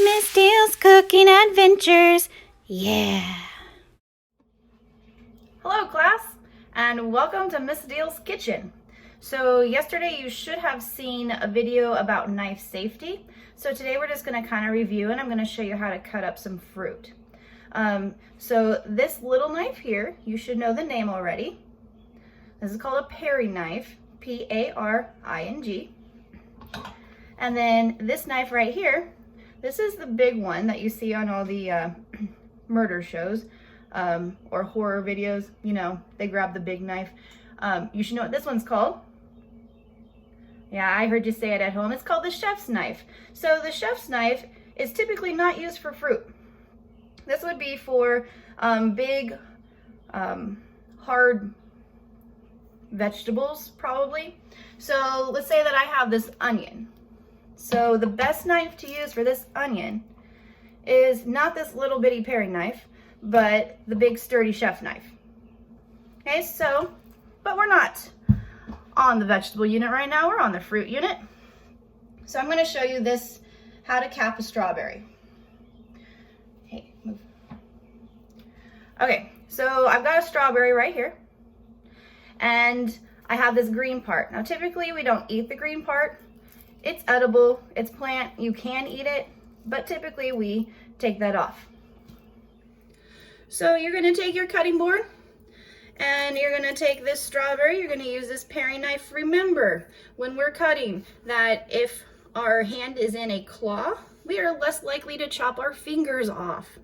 Miss Dale's Cooking Adventures. Yeah. Hello class, and welcome to Miss Dale's Kitchen. So yesterday you should have seen a video about knife safety. So today we're just going to kind of review, and I'm going to show you how to cut up some fruit. So this little knife here, you should know the name already. This is called a paring knife, P-A-R-I-N-G. And then this knife right here, this is the big one that you see on all the murder shows or horror videos. You know, they grab the big knife. You should know what this one's called. Yeah, I heard you say it at home. It's called the chef's knife. So the chef's knife is typically not used for fruit. This would be for big, hard vegetables, probably. So let's say that I have this onion. So the best knife to use for this onion is not this little bitty paring knife, but the big sturdy chef knife. Okay, so, but we're not on the vegetable unit right now, we're on the fruit unit. So I'm gonna show you this, how to cap a strawberry. Hey, move. Okay, so I've got a strawberry right here, and I have this green part. Now typically we don't eat the green part. It's edible, it's plant, you can eat it, but typically we take that off. So you're gonna take your cutting board and you're gonna take this strawberry, you're gonna use this paring knife. Remember, when we're cutting, that if our hand is in a claw, we are less likely to chop our fingers off,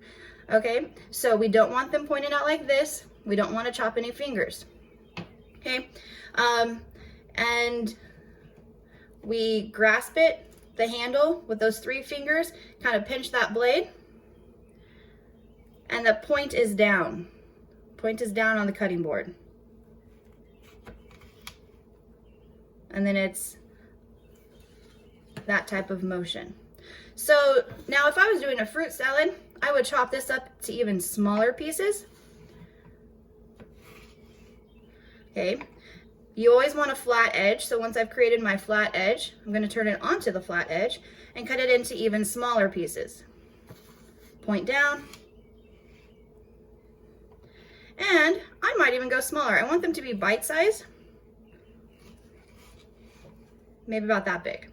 okay? So we don't want them pointed out like this. We don't wanna chop any fingers, okay? And we grasp it, the handle, with those 3 fingers, kind of pinch that blade, and the point is down. Point is down on the cutting board. And then it's that type of motion. So now if I was doing a fruit salad, I would chop this up to even smaller pieces. Okay. You always want a flat edge, so once I've created my flat edge, I'm going to turn it onto the flat edge and cut it into even smaller pieces. Point down. And I might even go smaller. I want them to be bite-sized, maybe about that big.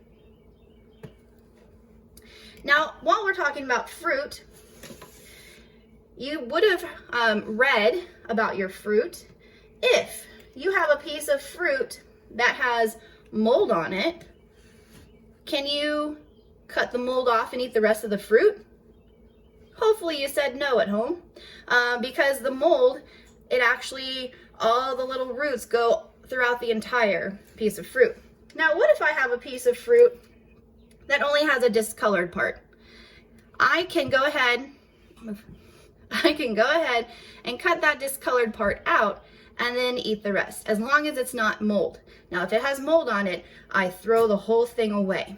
Now, while we're talking about fruit, you would have read about your fruit if you have a piece of fruit that has mold on it. Can you cut the mold off and eat the rest of the fruit? Hopefully you said no at home, because the mold, it actually, all the little roots go throughout the entire piece of fruit. Now, what if I have a piece of fruit that only has a discolored part? I can go ahead and cut that discolored part out and then eat the rest, as long as it's not mold. Now, if it has mold on it, I throw the whole thing away.